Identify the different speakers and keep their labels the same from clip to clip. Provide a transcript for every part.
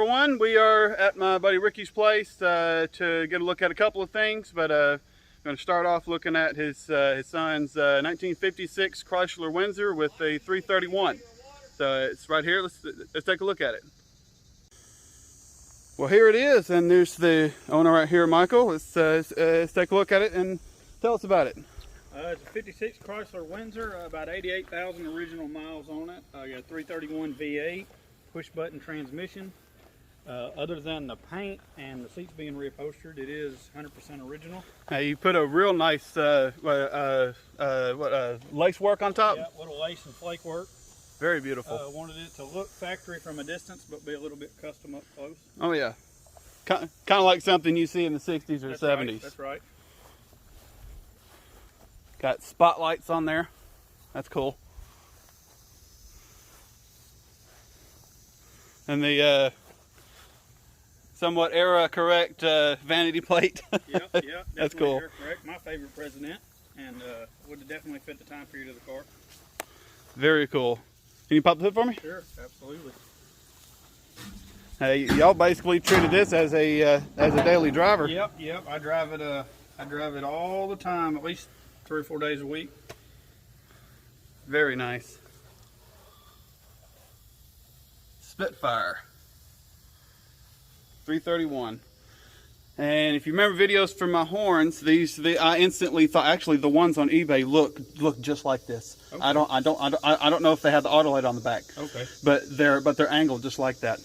Speaker 1: everyone. We are at my buddy Ricky's place to get a look at a couple of things, but I'm going to start off looking at his son's 1956 Chrysler Windsor with a 331. So it's right here. Let's take a look at it. Well, here it is, and there's the owner right here, Michael. Let's take a look at it and tell us about it.
Speaker 2: It's a 56 Chrysler Windsor, about 88,000 original miles on it. Got a 331 V8, push button transmission. Other than the paint and the seats being reupholstered, it is 100% original.
Speaker 1: Now you put a real nice lace work on top.
Speaker 2: Yeah, little lace and flake work.
Speaker 1: Very beautiful.
Speaker 2: Wanted it to look factory from a distance, but be a little bit custom up close.
Speaker 1: Oh yeah, kind of like something you see in the 60s or 70s.
Speaker 2: Right, that's right.
Speaker 1: Got spotlights on there. That's cool. And the somewhat era correct vanity plate.
Speaker 2: Yep,
Speaker 1: that's cool.
Speaker 2: Era correct. My favorite president, and would have definitely fit the time period of the car.
Speaker 1: Very cool. Can you pop the hood for me?
Speaker 2: Sure, absolutely.
Speaker 1: Hey, y'all basically treated this as a daily driver.
Speaker 2: Yep. I drive it all the time, at least 3 or 4 days a week.
Speaker 1: Very nice. Spitfire 331. And if you remember videos from my horns, I instantly thought, actually the ones on eBay look just like this. Okay. I don't know if they have the auto light on the back.
Speaker 2: Okay.
Speaker 1: But they're angled just like that.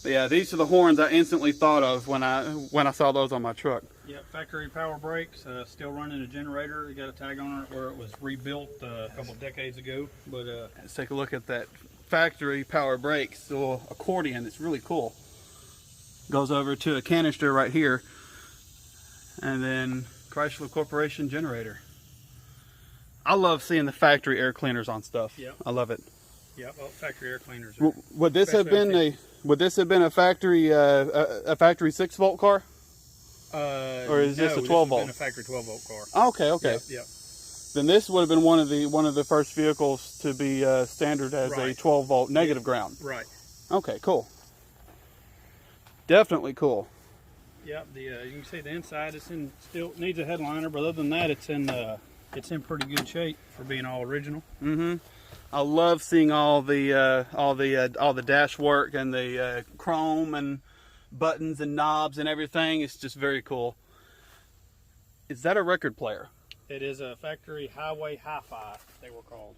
Speaker 1: But yeah, these are the horns I instantly thought of when I saw those on my truck.
Speaker 2: Yep, factory power brakes, still running a generator. You got a tag on it where it was rebuilt a couple of decades ago. But
Speaker 1: let's take a look at that factory power brakes. Little accordion. It's really cool. Goes over to a canister right here, and then Chrysler Corporation generator. I love seeing the factory air cleaners on stuff.
Speaker 2: Yep.
Speaker 1: I love it.
Speaker 2: Yeah, well, factory air cleaners.
Speaker 1: Would this have been a factory 6-volt car? Or is this a 12-volt?
Speaker 2: Been a factory 12-volt car.
Speaker 1: Okay.
Speaker 2: Yep.
Speaker 1: Then this would have been one of the first vehicles to be standard as a 12-volt negative ground.
Speaker 2: Right.
Speaker 1: Okay, cool. Definitely cool.
Speaker 2: Yep. You can see the inside. Still needs a headliner, but other than that, it's in pretty good shape for being all original.
Speaker 1: Mm-hmm. I love seeing all the dash work and the chrome and buttons and knobs and everything. It's just very cool. Is that a record player?
Speaker 2: It is a factory highway hi-fi, they were called.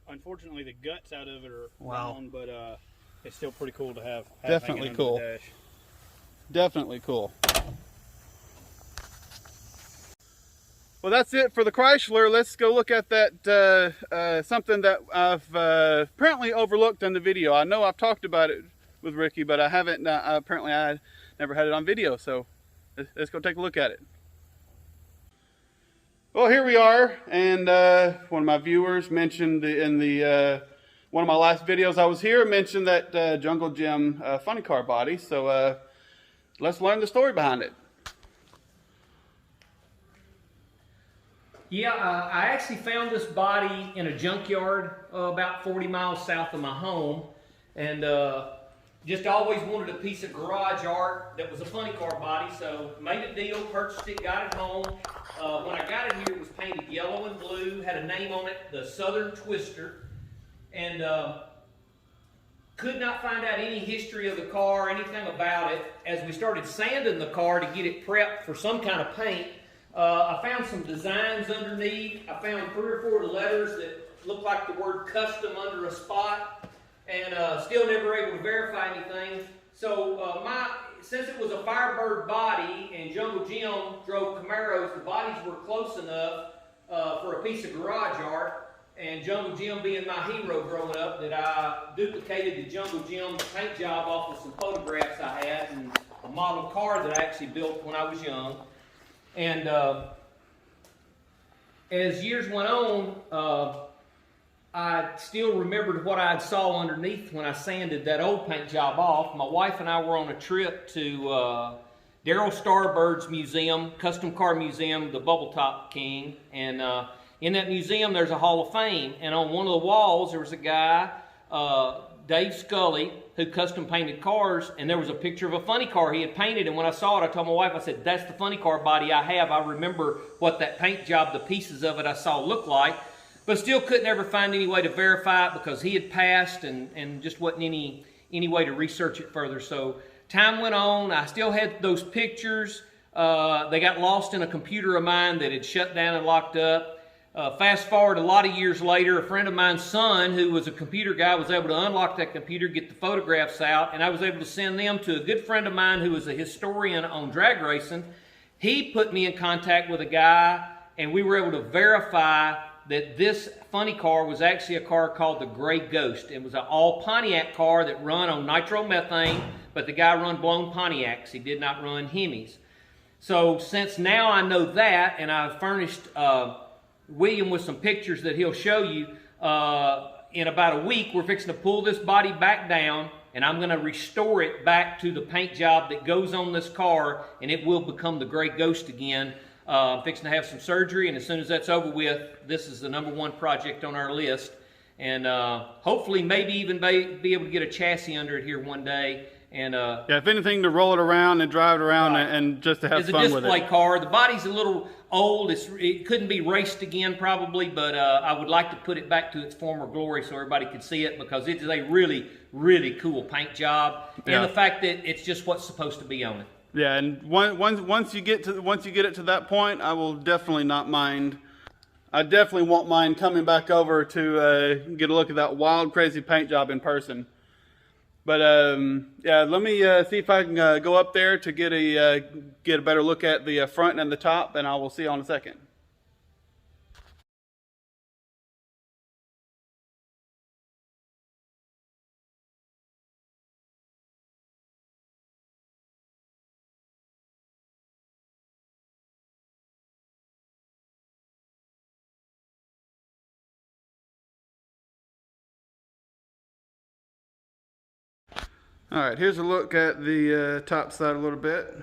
Speaker 2: Unfortunately, the guts out of it are gone, but it's still pretty cool to have.
Speaker 1: Definitely cool.
Speaker 2: The dash.
Speaker 1: Definitely cool. Well, that's it for the Chrysler. Let's go look at that something that I've apparently overlooked in the video. I know I've talked about it with Ricky, but I haven't. Apparently, I never had it on video. So let's go take a look at it. Well, here we are, and one of my viewers mentioned in the one of my last videos I was here mentioned that Jungle Jim funny car body. So let's learn the story behind it.
Speaker 3: Yeah, I actually found this body in a junkyard about 40 miles south of my home, and just always wanted a piece of garage art that was a funny car body, so made a deal, purchased it, got it home. When I got it here, it was painted yellow and blue, had a name on it, the Southern Twister, and could not find out any history of the car, anything about it. As we started sanding the car to get it prepped for some kind of paint, I found some designs underneath. I found 3 or 4 letters that looked like the word custom under a spot, and still never able to verify anything. So since it was a Firebird body and Jungle Jim drove Camaros, the bodies were close enough for a piece of garage art. And Jungle Jim being my hero growing up, that I duplicated the Jungle Jim paint job off of some photographs I had and a model car that I actually built when I was young. And as years went on, I still remembered what I saw underneath when I sanded that old paint job off. My wife and I were on a trip to Darrell Starbird's museum, custom car museum, the Bubble Top King, and in that museum there's a Hall of Fame, and on one of the walls there was a guy Dave Scully, who custom painted cars, and there was a picture of a funny car he had painted, and when I saw it, I told my wife, I said, that's the funny car body I have. I remember what that paint job, the pieces of it I saw look like, but still couldn't ever find any way to verify it because he had passed and just wasn't any way to research it further. So time went on. I still had those pictures. They got lost in a computer of mine that had shut down and locked up. Fast forward a lot of years later, a friend of mine's son, who was a computer guy, was able to unlock that computer, get the photographs out, and I was able to send them to a good friend of mine who was a historian on drag racing. He put me in contact with a guy, and we were able to verify that this funny car was actually a car called the Gray Ghost. It was an all Pontiac car that run on nitromethane, but the guy run blown Pontiacs. He did not run Hemis. So since now I know that, and I've furnished William with some pictures that he'll show you, in about a week we're fixing to pull this body back down, and I'm going to restore it back to the paint job that goes on this car, and it will become the Gray Ghost again. I'm fixing to have some surgery, and as soon as that's over with, this is the #1 project on our list, and hopefully maybe even be able to get a chassis under it here one day. And
Speaker 1: yeah, if anything, to roll it around and drive it around, right, and just to have fun with it.
Speaker 3: It's a display car. The body's a little old. It couldn't be raced again probably, but I would like to put it back to its former glory so everybody could see it, because it is a really, really cool paint job, and the fact that it's just what's supposed to be on it.
Speaker 1: Yeah, and once you get it to that point, I will definitely not mind. I definitely won't mind coming back over to get a look at that wild, crazy paint job in person. But yeah, let me see if I can go up there to get a better look at the front and the top, and I will see you in a second. All right, here's a look at the top side a little bit.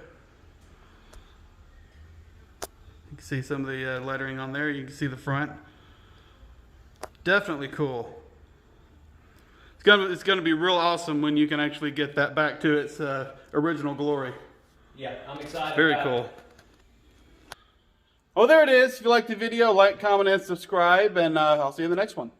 Speaker 1: You can see some of the lettering on there. You can see the front. Definitely cool. It's gonna be real awesome when you can actually get that back to its original glory.
Speaker 3: Yeah, I'm excited.
Speaker 1: Very cool. Well, there it is. If you liked the video, like, comment, and subscribe, and I'll see you in the next one.